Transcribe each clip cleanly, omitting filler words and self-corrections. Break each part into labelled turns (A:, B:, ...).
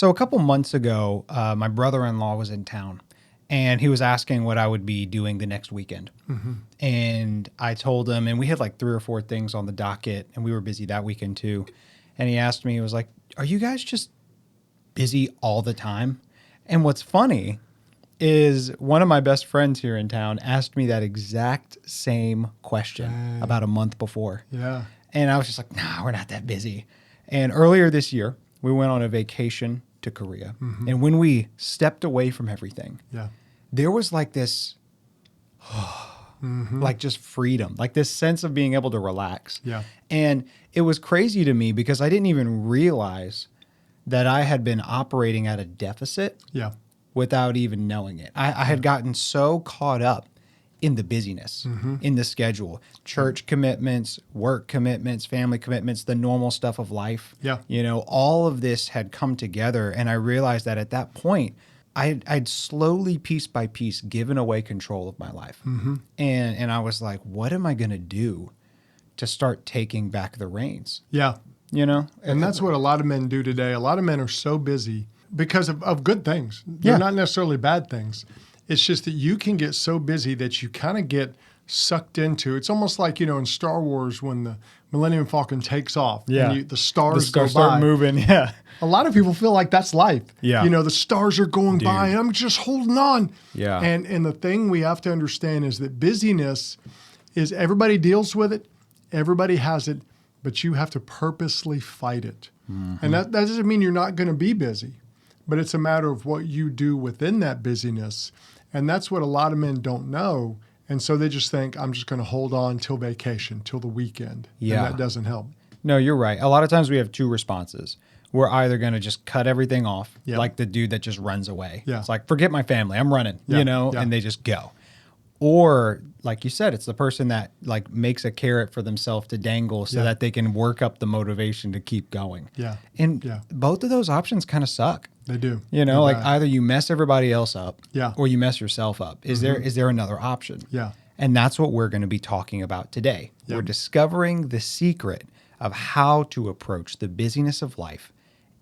A: So a couple months ago, my brother-in-law was in town, and he was asking what I would be doing the next weekend. And I told him, and we had like 3 or 4 things on the docket, and we were busy that weekend too. And he asked me, he was like, are you guys just busy all the time? And what's funny is one of my best friends here in town asked me that exact same question about a month before.
B: Yeah.
A: And I was just like, nah, we're not that busy. And earlier this year, we went on a vacation to Korea. And when we stepped away from everything, there was like this, like just freedom, like this sense of being able to relax.
B: Yeah.
A: And it was crazy to me because I didn't even realize that I had been operating at a deficit without even knowing it. I had gotten so caught up in the busyness, in the schedule, church commitments, work commitments, family commitments, the normal stuff of life. You know, all of this had come together, and I realized that at that point, I'd slowly, piece by piece, given away control of my life. And I was like, what am I going to do to start taking back the reins? You know?
B: And that's what a lot of men do today. A lot of men are so busy because of good things. They're not necessarily bad things. It's just that you can get so busy that you kind of get sucked into. It's almost like, you know, in Star Wars when the Millennium Falcon takes off and the stars go by.
A: Start moving,
B: A lot of people feel like that's life.
A: Yeah.
B: You know, the stars are going by and I'm just holding on.
A: Yeah.
B: And the thing we have to understand is that busyness is everybody deals with it. Everybody has it, but you have to purposely fight it. And that doesn't mean you're not going to be busy, but it's a matter of what you do within that busyness. And that's what a lot of men don't know. And so they just think, I'm just going to hold on till vacation, till the weekend. And that doesn't help.
A: No, you're right. A lot of times we have 2 responses. We're either going to just cut everything off, like the dude that just runs away. It's like, forget my family, I'm running, you know, and they just go. Or, like you said, it's the person that like makes a carrot for themselves to dangle so that they can work up the motivation to keep going. And both of those options kind of suck.
B: They do.
A: You know, like either you mess everybody else up or you mess yourself up. Is there another option? And that's what we're going to be talking about today. We're discovering the secret of how to approach the busyness of life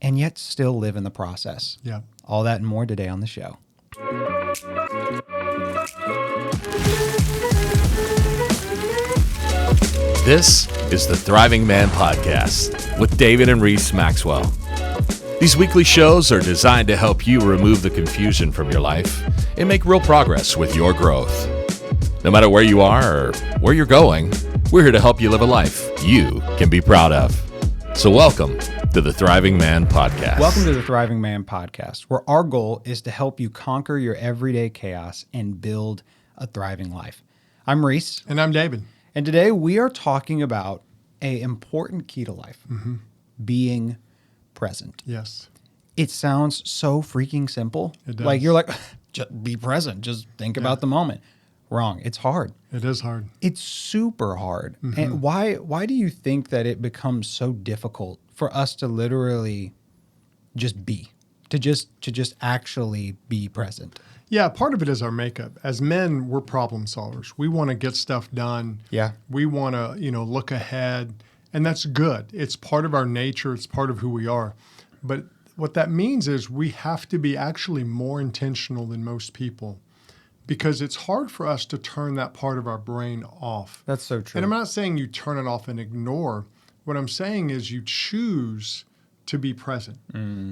A: and yet still live in the process. All that and more today on the show.
C: This is the Thriving Man Podcast with David and Reese Maxwell. These weekly shows are designed to help you remove the confusion from your life and make real progress with your growth. No matter where you are or where you're going, we're here to help you live a life you can be proud of. So welcome to the Thriving Man Podcast.
A: Welcome to the Thriving Man Podcast, where our goal is to help you conquer your everyday chaos and build a thriving life. I'm Reese.
B: And I'm David.
A: And today we are talking about an important key to life, being present. It sounds so freaking simple.
B: It does.
A: Like you're like, just be present. Just think about the moment. Wrong. It's hard.
B: It is hard.
A: It's super hard. And why do you think that it becomes so difficult for us to literally just be, to just actually be present?
B: Yeah, part of it is our makeup. As men, we're problem solvers. We want to get stuff done. We want to, look ahead, and that's good. It's part of our nature. It's part of who we are. But what that means is we have to be actually more intentional than most people, because it's hard for us to turn that part of our brain off.
A: That's so true.
B: And I'm not saying you turn it off and ignore. What I'm saying is you choose to be present.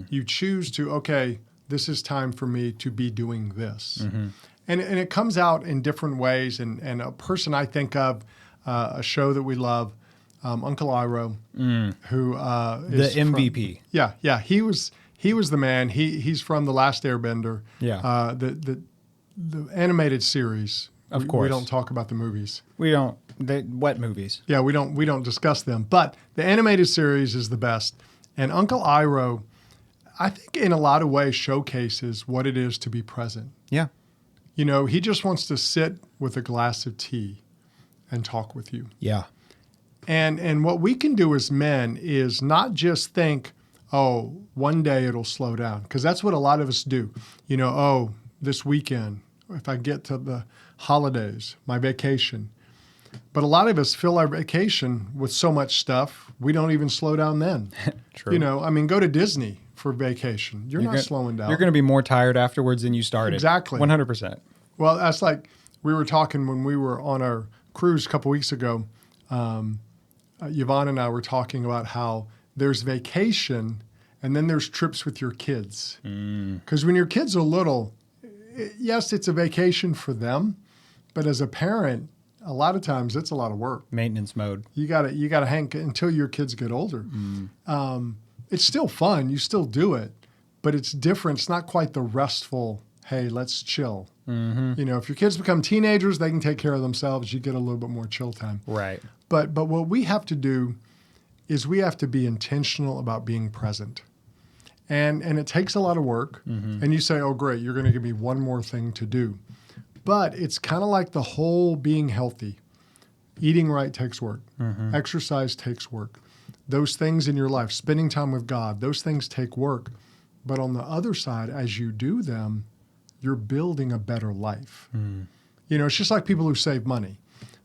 B: You choose to, okay, this is time for me to be doing this. And it comes out in different ways. And a person I think of, a show that we love, Uncle Iroh, who is
A: the MVP.
B: He was the man. He's from The Last Airbender. The animated series.
A: Of course.
B: We don't talk about the movies.
A: We don't. What movies?
B: Yeah, we don't discuss them. But the animated series is the best. And Uncle Iroh, I think in a lot of ways showcases what it is to be present.
A: Yeah.
B: He just wants to sit with a glass of tea and talk with you.
A: Yeah.
B: And what we can do as men is not just think, oh, one day it'll slow down, because that's what a lot of us do. This weekend, if I get to the holidays, my vacation. But a lot of us fill our vacation with so much stuff, we don't even slow down then.
A: True.
B: Go to Disney for vacation. You're not slowing down.
A: You're going to be more tired afterwards than you started.
B: Exactly.
A: 100%.
B: Well, that's like we were talking when we were on our cruise a couple weeks ago. Yvonne and I were talking about how there's vacation and then there's trips with your kids. Because when your kids are little, yes, it's a vacation for them, but as a parent, a lot of times it's a lot of work.
A: Maintenance mode.
B: You got to hang until your kids get older. It's still fun. You still do it, but it's different. It's not quite the restful, hey, let's chill. You know, if your kids become teenagers, they can take care of themselves. You get a little bit more chill time.
A: Right.
B: But what we have to do is we have to be intentional about being present. And it takes a lot of work. And you say, oh, great, you're going to give me one more thing to do. But it's kind of like the whole being healthy. Eating right takes work. Exercise takes work. Those things in your life, spending time with God, those things take work. But on the other side, as you do them, you're building a better life. You know, it's just like people who save money.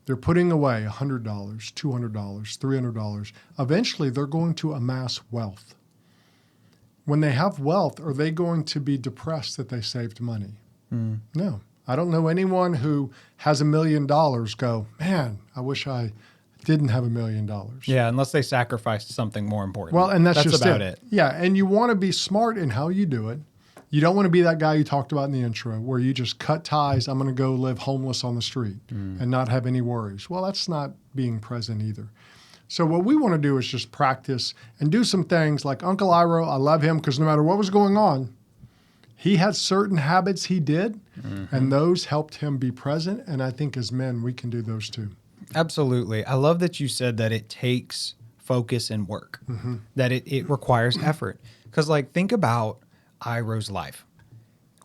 B: They're putting away $100, $200, $300. Eventually, they're going to amass wealth. When they have wealth, are they going to be depressed that they saved money? No. I don't know anyone who has $1 million go, man, I wish I didn't have $1 million.
A: Yeah, unless they sacrificed something more important.
B: Well, and that's just
A: about it.
B: Yeah, and you want to be smart in how you do it. You don't want to be that guy you talked about in the intro where you just cut ties, I'm going to go live homeless on the street and not have any worries. Well, that's not being present either. So what we want to do is just practice and do some things like Uncle Iro. I love him because no matter what was going on, he had certain habits he did, and those helped him be present. And I think as men, we can do those too.
A: Absolutely. I love that you said that it takes focus and work, that it requires effort. Because, like, think about Iroh's life.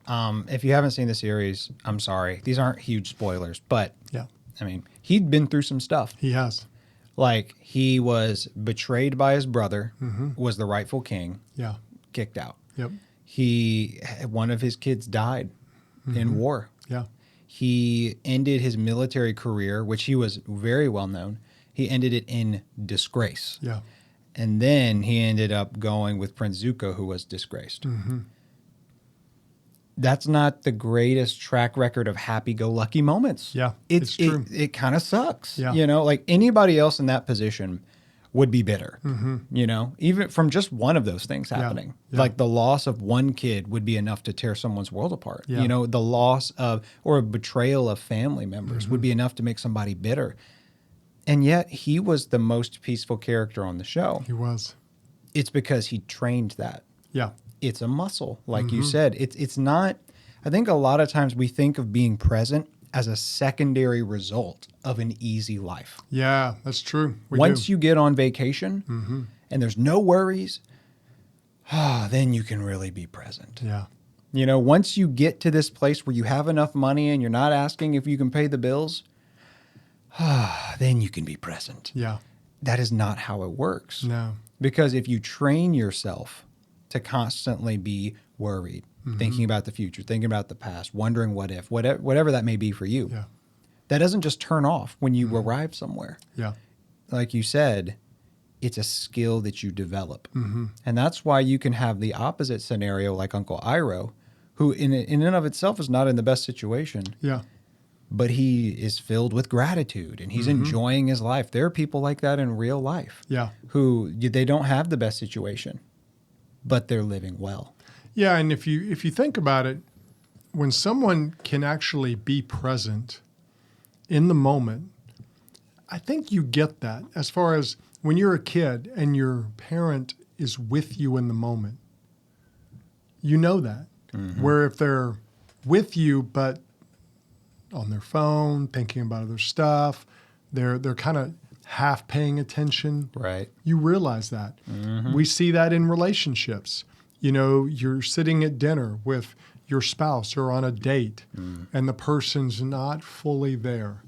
A: If you haven't seen the series, I'm sorry. These aren't huge spoilers, but,
B: Yeah,
A: I mean, he'd been through some stuff.
B: he has.
A: Like, he was betrayed by his brother, was the rightful king,
B: Yeah.
A: kicked out.
B: Yep.
A: One of his kids died in war.
B: Yeah.
A: He ended his military career, which he was very well known. He ended it in disgrace.
B: Yeah.
A: And then he ended up going with Prince Zuko, who was disgraced. That's not the greatest track record of happy-go-lucky moments.
B: Yeah, it's true.
A: It kind of sucks.
B: Yeah.
A: You know, like anybody else in that position would be bitter. You know, even from just one of those things happening.
B: Yeah.
A: Like the loss of one kid would be enough to tear someone's world apart.
B: Yeah.
A: You know, the loss of or a betrayal of family members would be enough to make somebody bitter. And yet he was the most peaceful character on the show.
B: He was.
A: It's because he trained that.
B: Yeah.
A: It's a muscle, like you said. It's not. I think a lot of times we think of being present as a secondary result of an easy life.
B: Yeah, that's true.
A: Once you get on vacation and there's no worries, then you can really be present.
B: Yeah.
A: You know, once you get to this place where you have enough money and you're not asking if you can pay the bills, then you can be present.
B: Yeah.
A: That is not how it works.
B: No.
A: Because if you train yourself to constantly be worried, thinking about the future, thinking about the past, wondering what if, whatever that may be for you,
B: Yeah.
A: that doesn't just turn off when you arrive somewhere.
B: Yeah.
A: Like you said, it's a skill that you develop. And that's why you can have the opposite scenario like Uncle Iroh, who in and of itself is not in the best situation,
B: Yeah.
A: but he is filled with gratitude and he's enjoying his life. There are people like that in real life
B: Yeah.
A: who they don't have the best situation, but they're living well.
B: Yeah, and if you think about it, when someone can actually be present in the moment, I think you get that as far as when you're a kid and your parent is with you in the moment. You know that. Where if they're with you but on their phone, thinking about other stuff, they're kind of half paying attention.
A: Right.
B: You realize that. We see that in relationships. You know, you're sitting at dinner with your spouse or on a date and the person's not fully there.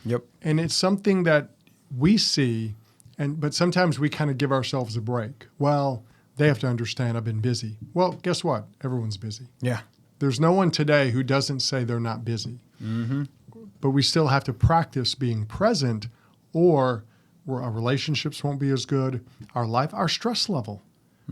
A: Yep.
B: And it's something that we see, but sometimes we kind of give ourselves a break. Well, they have to understand I've been busy. Well, guess what? Everyone's busy.
A: Yeah.
B: There's no one today who doesn't say they're not busy. But we still have to practice being present or our relationships won't be as good. Our stress level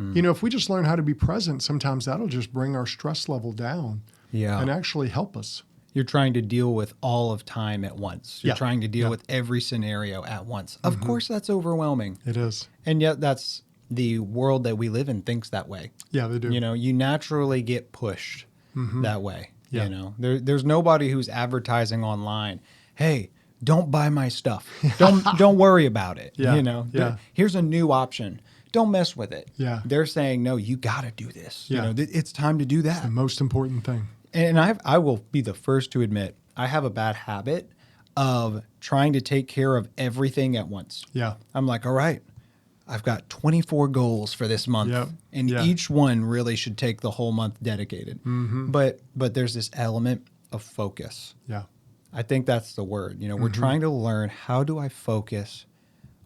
B: You know, if we just learn how to be present, sometimes that'll just bring our stress level down and actually help us.
A: You're trying to deal with all of time at once. You're
B: Yeah.
A: trying to deal
B: Yeah.
A: with every scenario at once. Of course, that's overwhelming.
B: It is.
A: And yet that's the world that we live in thinks that way.
B: Yeah, they do.
A: You know, you naturally get pushed that way.
B: Yeah.
A: You know, there's nobody who's advertising online, hey, don't buy my stuff. Don't worry about it.
B: Yeah.
A: You know,
B: Yeah.
A: Here's a new option. Don't mess with it.
B: Yeah.
A: They're saying, no, you got to do this.
B: Yeah.
A: You know, it's time to do that.
B: The most important thing.
A: And I will be the first to admit, I have a bad habit of trying to take care of everything at once.
B: Yeah.
A: I'm like, all right, I've got 24 goals for this month.
B: Yep.
A: And
B: Yeah.
A: each one really should take the whole month dedicated. But there's this element of focus.
B: Yeah.
A: I think that's the word. You know, we're trying to learn, how do I focus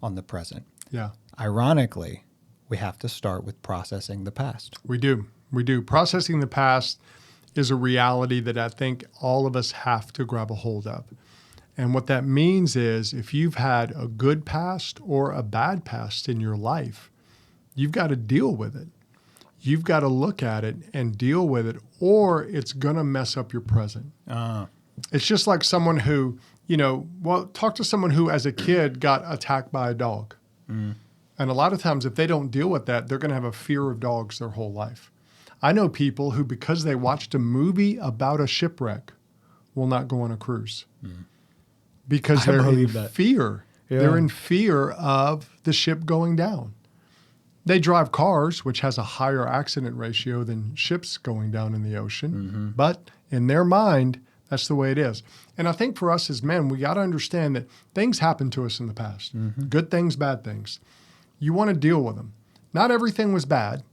A: on the present?
B: Yeah.
A: Ironically, we have to start with processing the past.
B: We do. We do. Processing the past is a reality that I think all of us have to grab a hold of. And what that means is if you've had a good past or a bad past in your life, you've got to deal with it. You've got to look at it and deal with it, or it's going to mess up your present. It's just like someone who, talk to someone who as a kid got attacked by a dog. And a lot of times if they don't deal with that, they're going to have a fear of dogs their whole life. I know people who, because they watched a movie about a shipwreck, will not go on a cruise. Because they're in fear.
A: Yeah.
B: They're in fear of the ship going down. They drive cars, which has a higher accident ratio than ships going down in the ocean. But in their mind, that's the way it is. And I think for us as men, we got to understand that things happen to us in the past. Good things, bad things. You want to deal with them. Not everything was bad,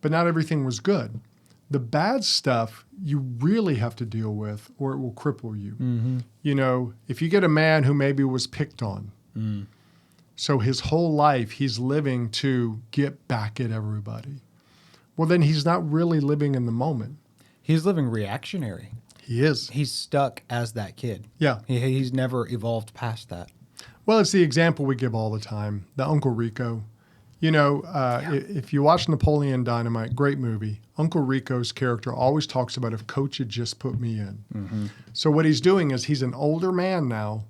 B: but not everything was good. The bad stuff you really have to deal with, or it will cripple you. You know, if you get a man who maybe was picked on, so his whole life he's living to get back at everybody, well, then he's not really living in the moment.
A: He's living reactionary.
B: He is.
A: He's stuck as that kid.
B: Yeah.
A: He's never evolved past that.
B: Well, it's the example we give all the time, the Uncle Rico. You know, if you watch Napoleon Dynamite, great movie, Uncle Rico's character always talks about if Coach had just put me in. So what he's doing is he's an older man now,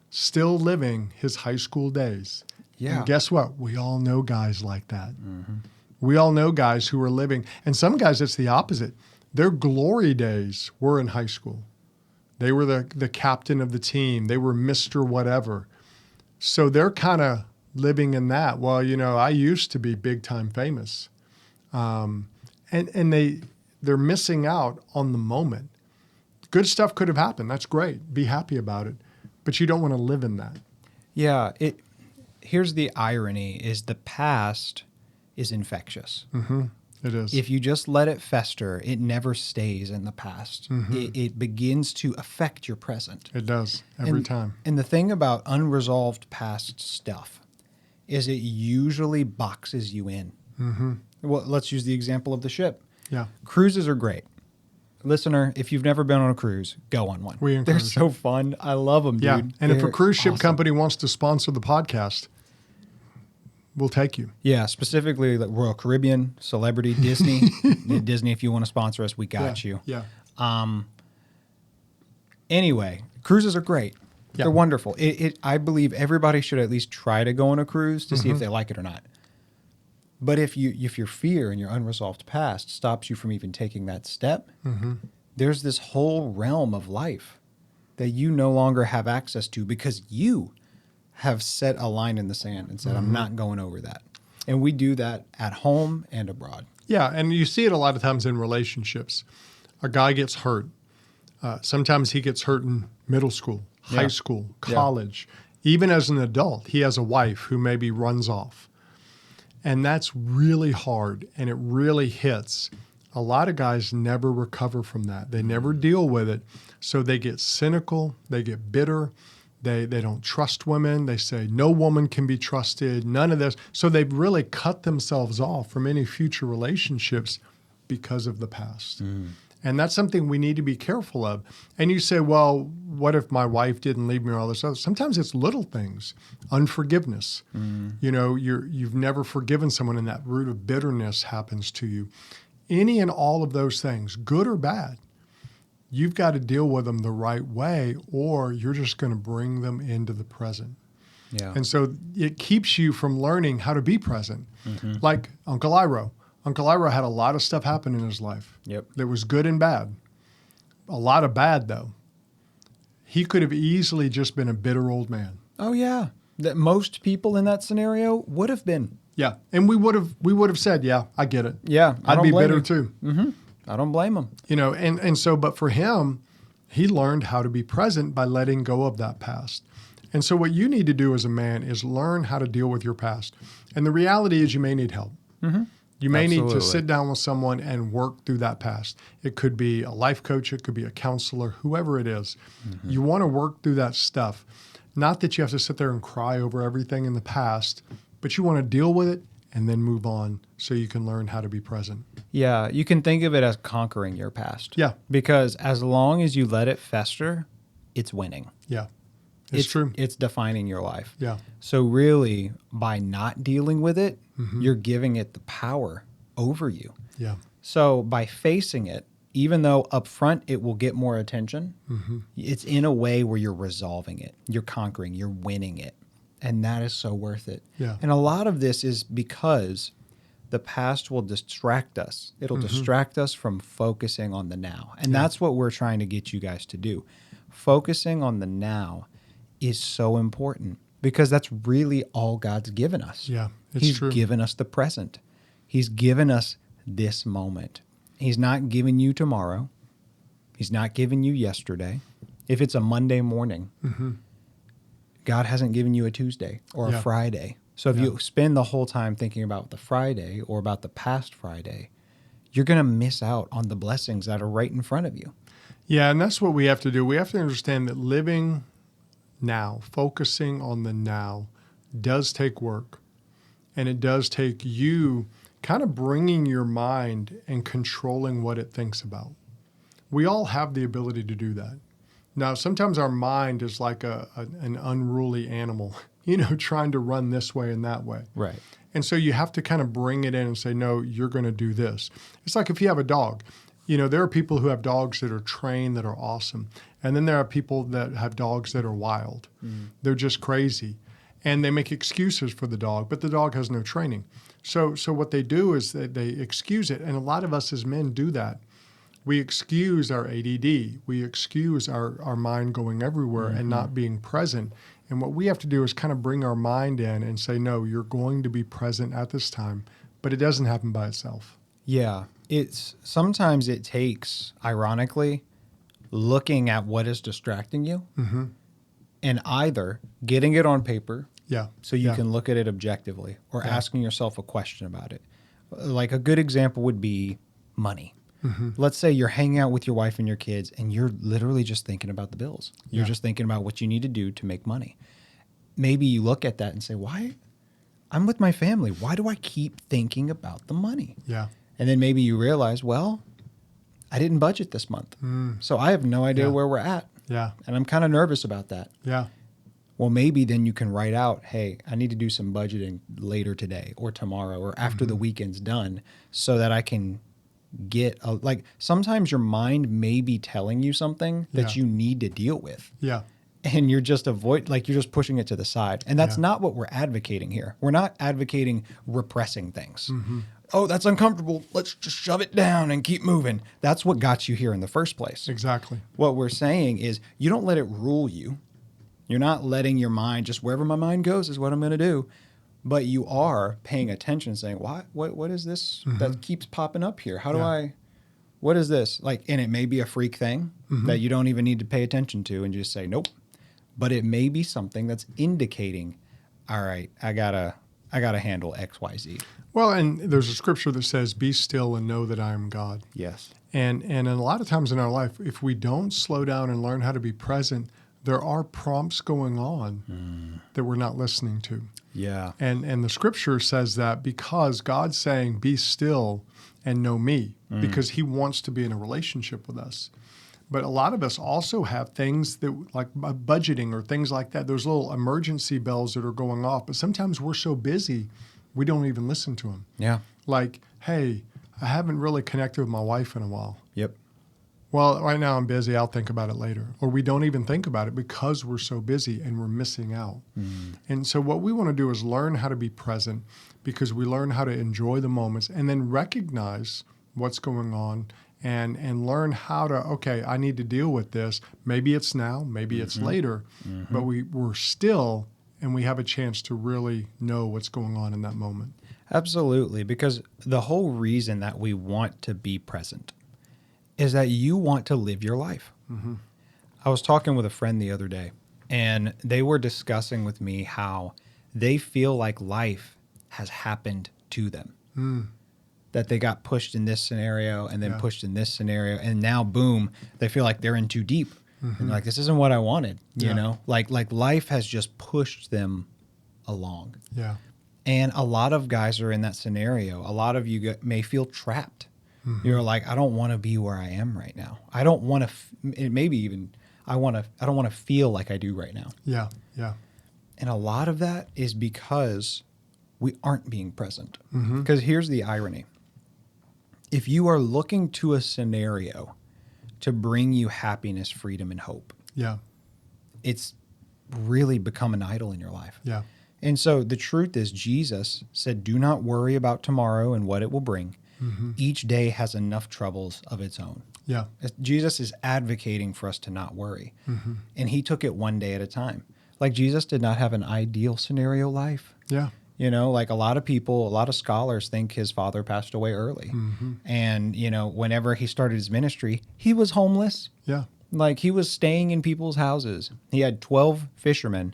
B: still living his high school days.
A: Yeah.
B: And guess what? We all know guys like that. We all know guys who are living, and some guys it's the opposite. Their glory days were in high school. They were the captain of the team. They were Mr. Whatever. So they're kind of living in that. Well, you know, I used to be big time famous. And they're missing out on the moment. Good stuff could have happened. That's great. Be happy about it. But you don't want to live in that.
A: Yeah. Here's the irony is the past is infectious.
B: It is.
A: If you just let it fester, it never stays in the past. It begins to affect your present.
B: It does every time.
A: And the thing about unresolved past stuff is it usually boxes you in. Well, let's use the example of the ship.
B: Yeah.
A: Cruises are great. Listener, if you've never been on a cruise, go on one.
B: We
A: They're
B: encourage
A: so fun. I love them, dude.
B: Yeah. And if a
A: They're
B: cruise ship
A: awesome.
B: company wants to sponsor the podcast, we'll take you.
A: Yeah, specifically like Royal Caribbean, Celebrity, Disney. Disney, if you want to sponsor us, we got you.
B: Yeah.
A: Anyway, cruises are great.
B: Yeah.
A: They're wonderful. I believe everybody should at least try to go on a cruise to see if they like it or not. But if your fear and your unresolved past stops you from even taking that step, there's this whole realm of life that you no longer have access to because you have set a line in the sand and said, I'm not going over that. And we do that at home and abroad.
B: Yeah, and you see it a lot of times in relationships. A guy gets hurt. Sometimes he gets hurt in middle school, high school, college. Even as an adult, he has a wife who maybe runs off. And that's really hard, and it really hits. A lot of guys never recover from that. They never deal with it. So they get cynical, they get bitter, they don't trust women. They say no woman can be trusted, none of this. So they've really cut themselves off from any future relationships because of the past. And that's something we need to be careful of. And you say, well, what if my wife didn't leave me or all this other? Sometimes it's little things, unforgiveness. You know, you've never forgiven someone and that root of bitterness happens to you. Any and all of those things, good or bad, you've got to deal with them the right way or you're just going to bring them into the present.
A: Yeah.
B: And so it keeps you from learning how to be present. Like Uncle Iro. Uncle Iro had a lot of stuff happen in his life.
A: Yep.
B: That was good and bad. A lot of bad, though. He could have easily just been a bitter old man.
A: Oh, yeah. That most people in that scenario would have been.
B: Yeah. And we would have said, yeah, I get it.
A: Yeah.
B: I'd be bitter too.
A: I don't blame him.
B: You know, and so, but for him, he learned how to be present by letting go of that past. And so what you need to do as a man is learn how to deal with your past. And the reality is you may need help. You may need to sit down with someone and work through that past. It could be a life coach. It could be a counselor, whoever it is. You want to work through that stuff. Not that you have to sit there and cry over everything in the past, but you want to deal with it and then move on so you can learn how to be present.
A: Yeah. You can think of it as conquering your past.
B: Yeah.
A: Because as long as you let it fester, it's winning.
B: Yeah. It's true.
A: It's defining your life.
B: Yeah.
A: So really, by not dealing with it, you're giving it the power over you.
B: Yeah.
A: So by facing it, even though up front it will get more attention, it's in a way where you're resolving it, you're conquering, you're winning it. And that is so worth it.
B: Yeah.
A: And a lot of this is because the past will distract us. It'll distract us from focusing on the now. And that's what we're trying to get you guys to do. Focusing on the now is so important because that's really all God's given us.
B: Yeah, it's
A: He's
B: true.
A: given us the present. He's given us this moment. He's not giving you tomorrow. He's not giving you yesterday. If it's a Monday morning, God hasn't given you a Tuesday or a Friday. So if you spend the whole time thinking about the Friday or about the past Friday, you're going to miss out on the blessings that are right in front of you.
B: Yeah, and that's what we have to do. We have to understand that living now, focusing on the now, does take work. And it does take you kind of bringing your mind and controlling what it thinks about. We all have the ability to do that. Now, sometimes our mind is like an unruly animal, you know, trying to run this way and that way.
A: Right.
B: And so you have to kind of bring it in and say, no, you're going to do this. It's like if you have a dog. You know, there are people who have dogs that are trained that are awesome. And then there are people that have dogs that are wild. They're just crazy. And they make excuses for the dog, but the dog has no training. So what they do is that they excuse it. And a lot of us as men do that. We excuse our ADD. We excuse our mind going everywhere and not being present. And what we have to do is kind of bring our mind in and say, no, you're going to be present at this time, but it doesn't happen by itself.
A: Yeah. Sometimes it takes, ironically, looking at what is distracting you and either getting it on paper so you can look at it objectively or asking yourself a question about it. Like a good example would be money. Let's say you're hanging out with your wife and your kids and you're literally just thinking about the bills. You're just thinking about what you need to do to make money. Maybe you look at that and say, why? I'm with my family. Why do I keep thinking about the money?
B: Yeah.
A: And then maybe you realize, well, I didn't budget this month. So I have no idea where we're at.
B: Yeah.
A: And I'm kind of nervous about that.
B: Yeah.
A: Well, maybe then you can write out, hey, I need to do some budgeting later today or tomorrow or after the weekend's done so that I can get, like sometimes your mind may be telling you something that you need to deal with.
B: Yeah.
A: And you're just you're just pushing it to the side. And that's not what we're advocating here. We're not advocating repressing things. Oh, that's uncomfortable. Let's just shove it down and keep moving. That's what got you here in the first place.
B: Exactly.
A: What we're saying is you don't let it rule you. You're not letting your mind just wherever my mind goes is what I'm going to do. But you are paying attention saying, what is this that keeps popping up here? How do what is this? And it may be a freak thing that you don't even need to pay attention to and just say, nope. But it may be something that's indicating, all right, I gotta handle X, Y, Z.
B: Well, and there's a scripture that says, be still and know that I am God.
A: Yes.
B: And a lot of times in our life, if we don't slow down and learn how to be present, there are prompts going on that we're not listening to.
A: Yeah.
B: And the scripture says that because God's saying, be still and know me because he wants to be in a relationship with us. But a lot of us also have things that like budgeting or things like that. Those little emergency bells that are going off. But sometimes we're so busy, we don't even listen to them.
A: Yeah.
B: Like, hey, I haven't really connected with my wife in a while.
A: Yep.
B: Well, right now I'm busy. I'll think about it later. Or we don't even think about it because we're so busy and we're missing out. And so what we want to do is learn how to be present because we learn how to enjoy the moments and then recognize what's going on and learn how to, okay, I need to deal with this. Maybe it's now, maybe it's later, but we're still, and we have a chance to really know what's going on in that moment.
A: Absolutely, because the whole reason that we want to be present is that you want to live your life. I was talking with a friend the other day, and they were discussing with me how they feel like life has happened to them. That they got pushed in this scenario and then pushed in this scenario, and now, boom, they feel like they're in too deep. And they're like, this isn't what I wanted, you know? Like life has just pushed them along.
B: Yeah.
A: And a lot of guys are in that scenario. A lot of you may feel trapped. You're like, I don't want to be where I am right now. I don't want to, maybe even, I don't want to feel like I do right now.
B: Yeah, yeah.
A: And a lot of that is because we aren't being present. Because here's the irony. If you are looking to a scenario to bring you happiness, freedom, and hope, it's really become an idol in your life.
B: Yeah.
A: And so the truth is, Jesus said, do not worry about tomorrow and what it will bring. Each day has enough troubles of its own.
B: Yeah.
A: Jesus is advocating for us to not worry. And he took it one day at a time. Like Jesus did not have an ideal scenario life.
B: Yeah.
A: You know, like a lot of people, a lot of scholars think his father passed away early. And, you know, whenever he started his ministry, he was homeless.
B: Yeah.
A: Like he was staying in people's houses. He had 12 fishermen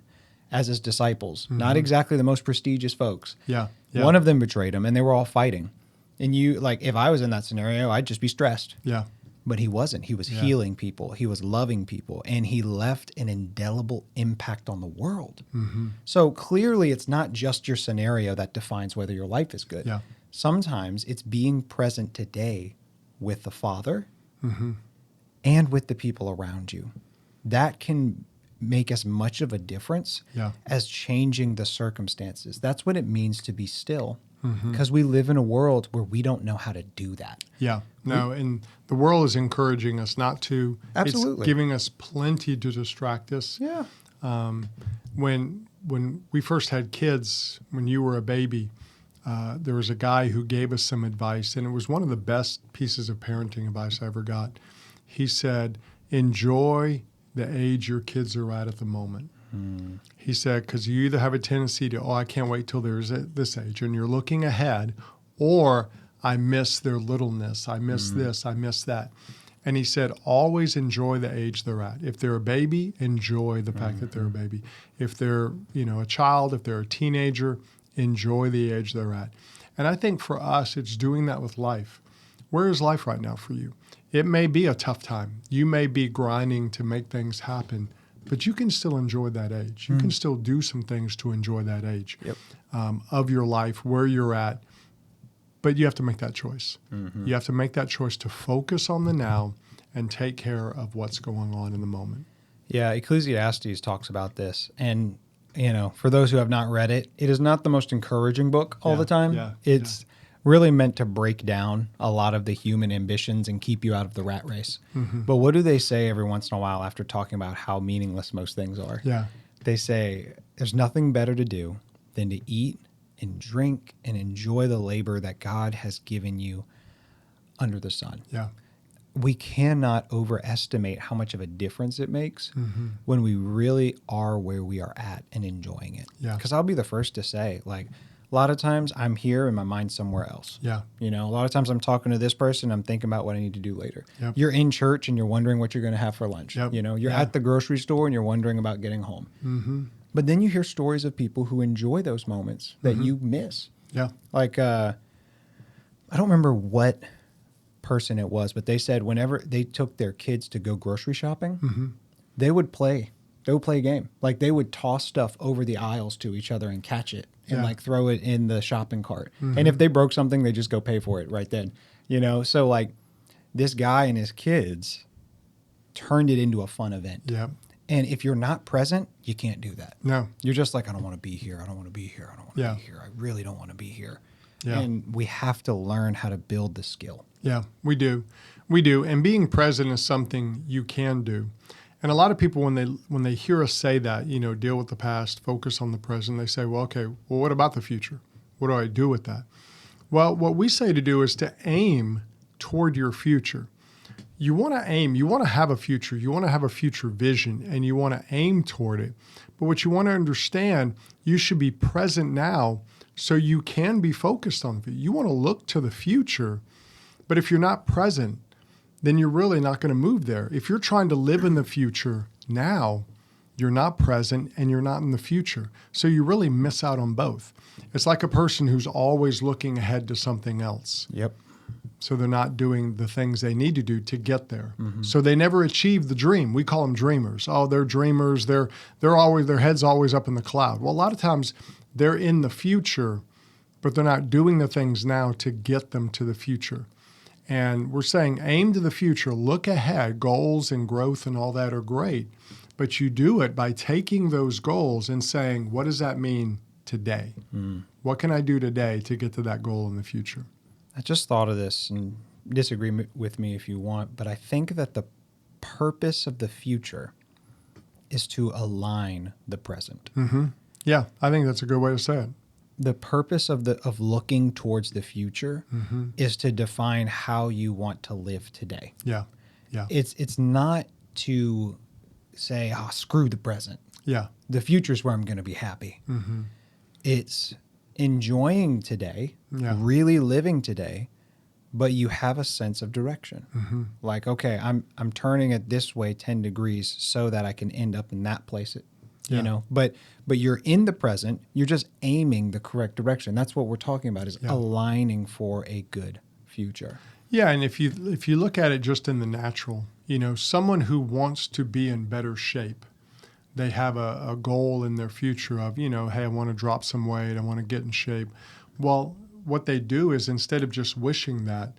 A: as his disciples, not exactly the most prestigious folks.
B: Yeah.
A: One of them betrayed him and they were all fighting. And you, like, if I was in that scenario, I'd just be stressed.
B: Yeah.
A: But he wasn't. He was healing people. He was loving people. And he left an indelible impact on the world. So clearly, it's not just your scenario that defines whether your life is good.
B: Yeah.
A: Sometimes it's being present today with the Father and with the people around you. That can make as much of a difference as changing the circumstances. That's what it means to be still. Because we live in a world where we don't know how to do that.
B: Yeah. No, and the world is encouraging us not to.
A: Absolutely.
B: It's giving us plenty to distract us.
A: Yeah.
B: When we first had kids, when you were a baby, there was a guy who gave us some advice, and it was one of the best pieces of parenting advice I ever got. He said, enjoy the age your kids are at the moment. He said, because you either have a tendency to, I can't wait till they're at this age, and you're looking ahead, or I miss their littleness, I miss this, I miss that. And he said, always enjoy the age they're at. If they're a baby, enjoy the fact that they're a baby. If they're, a child, if they're a teenager, enjoy the age they're at. And I think for us, it's doing that with life. Where is life right now for you? It may be a tough time. You may be grinding to make things happen, but you can still enjoy that age. You can still do some things to enjoy that age of your life, where you're at. But you have to make that choice. You have to make that choice to focus on the now and take care of what's going on in the moment.
A: Yeah, Ecclesiastes talks about this. And, for those who have not read it, it is not the most encouraging book all the time. It's really meant to break down a lot of the human ambitions and keep you out of the rat race. But what do they say every once in a while after talking about how meaningless most things are? They say, there's nothing better to do than to eat and drink and enjoy the labor that God has given you under the sun. We cannot overestimate how much of a difference it makes when we really are where we are at and enjoying it. Because I'll be the first to say, like, a lot of times I'm here and my mind's somewhere else. A lot of times I'm talking to this person, I'm thinking about what I need to do later. You're in church and you're wondering what you're going to have for lunch. You're at the grocery store and you're wondering about getting home. But then you hear stories of people who enjoy those moments that you miss. Like, I don't remember what person it was, but they said whenever they took their kids to go grocery shopping, they would play a game. Like they would toss stuff over the aisles to each other and catch it and like throw it in the shopping cart. And if they broke something, they just go pay for it right then. So like this guy and his kids turned it into a fun event.
B: Yeah.
A: And if you're not present, you can't do that.
B: No.
A: You're just like, I don't want to be here. I don't want to be here. I don't want to
B: Yeah.
A: be here. I really don't want to be here.
B: Yeah.
A: And we have to learn how to build the skill.
B: Yeah, we do. We do. And being present is something you can do. And a lot of people, when they hear us say that, deal with the past, focus on the present, they say, well, okay, well, what about the future? What do I do with that? Well, what we say to do is to aim toward your future. You want to aim, you want to have a future, you want to have a future vision, and you want to aim toward it. But what you want to understand, you should be present now so you can be focused on it. You want to look to the future, but if you're not present, then you're really not going to move there. If you're trying to live in the future now, you're not present and you're not in the future. So you really miss out on both. It's like a person who's always looking ahead to something else.
A: Yep.
B: So they're not doing the things they need to do to get there. Mm-hmm. So they never achieve the dream. We call them dreamers. Oh, they're dreamers. They're always, their head's always up in the cloud. Well, a lot of times they're in the future, but they're not doing the things now to get them to the future. And we're saying aim to the future, look ahead. Goals and growth and all that are great, but you do it by taking those goals and saying, what does that mean today? What can I do today to get to that goal in the future?
A: I just thought of this, and disagree with me if you want, but I think that the purpose of the future is to align the present.
B: Mm-hmm. Yeah, I think that's a good way to say it.
A: The purpose of looking towards the future is to define how you want to live today.
B: Yeah, yeah.
A: It's not to say, oh, screw the present.
B: Yeah.
A: The future's where I'm going to be happy. Mm-hmm. It's enjoying today, really living today, but you have a sense of direction. Mm-hmm. Like, okay, I'm turning it this way 10 degrees so that I can end up in that place. But you're in the present. You're just aiming the correct direction. That's what we're talking about, is aligning for a good future.
B: Yeah, and if you look at it just in the natural, someone who wants to be in better shape, they have a goal in their future of, hey, I want to drop some weight, I want to get in shape. Well, what they do is, instead of just wishing that,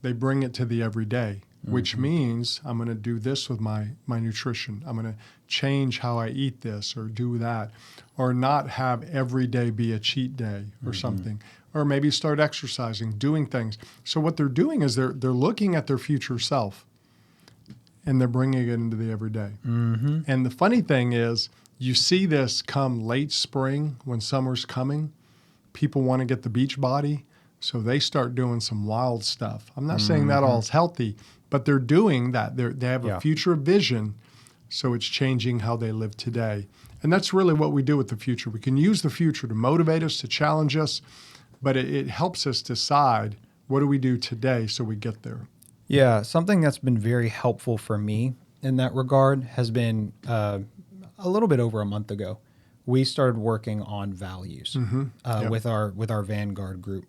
B: they bring it to the everyday, which means I'm going to do this with my nutrition. I'm going to change how I eat this or do that, or not have every day be a cheat day or something, or maybe start exercising, doing things. So what they're doing is they're looking at their future self, and they're bringing it into the everyday. Mm-hmm. And the funny thing is, you see this come late spring when summer's coming. People want to get the beach body, so they start doing some wild stuff. I'm not saying that all is healthy, but they're doing that. They have a future vision, so it's changing how they live today. And that's really what we do with the future. We can use the future to motivate us, to challenge us, but it helps us decide, what do we do today so we get there?
A: Yeah, something that's been very helpful for me in that regard has been a little bit over a month ago. We started working on values with our Vanguard group.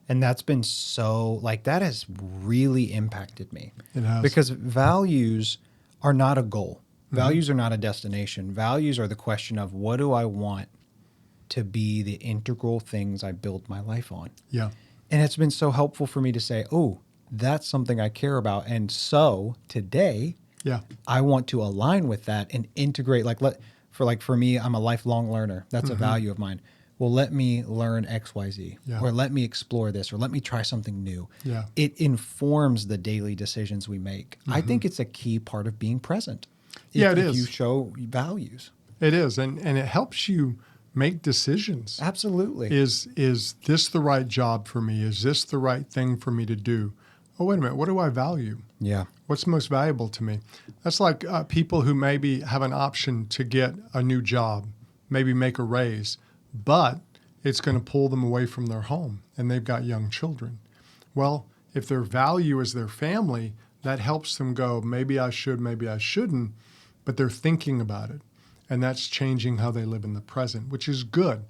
A: And that's been that has really impacted me.
B: It has.
A: Because values are not a goal. Values are not a destination. Values are the question of, what do I want to be the integral things I build my life on?
B: Yeah.
A: And it's been so helpful for me to say, oh, that's something I care about. And so today, I want to align with that and integrate. For me, I'm a lifelong learner. That's a value of mine. Well, let me learn X, Y, Z, or let me explore this, or let me try something new.
B: Yeah.
A: It informs the daily decisions we make. I think it's a key part of being present.
B: It is.
A: If you show values.
B: It is, and it helps you make decisions.
A: Absolutely.
B: Is this the right job for me? Is this the right thing for me to do? Oh, wait a minute. What do I value?
A: Yeah.
B: What's most valuable to me? That's like people who maybe have an option to get a new job, maybe make a raise, but it's going to pull them away from their home, and they've got young children. Well, if their value is their family, that helps them go, maybe I should, maybe I shouldn't, but they're thinking about it. And that's changing how they live in the present, which is good.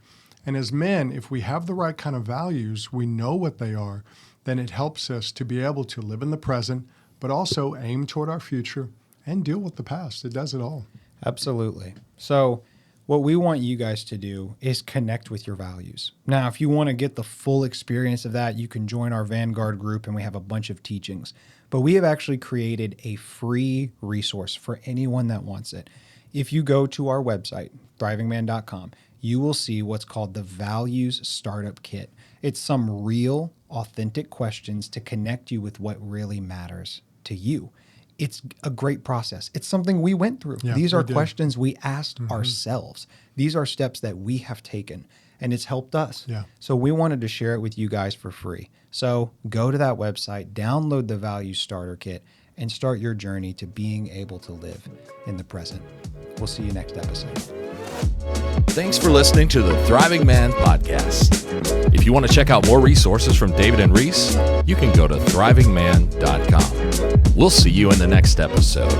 B: And as men, if we have the right kind of values, we know what they are, then it helps us to be able to live in the present, but also aim toward our future and deal with the past. It does it all.
A: Absolutely. So What we want you guys to do is connect with your values. Now, if you want to get the full experience of that, you can join our Vanguard group, and we have a bunch of teachings. But we have actually created a free resource for anyone that wants it. If you go to our website, thrivingman.com, you will see what's called the Values Startup Kit. It's some real, authentic questions to connect you with what really matters to you. It's a great process. It's something we went through.
B: Yeah,
A: These are
B: we did.
A: questions we asked ourselves. These are steps that we have taken, and it's helped us.
B: Yeah.
A: So we wanted to share it with you guys for free. So go to that website, download the Value Starter Kit, and start your journey to being able to live in the present. We'll see you next episode.
C: Thanks for listening to the Thriving Man Podcast. If you want to check out more resources from David and Reese, you can go to thrivingman.com. We'll see you in the next episode.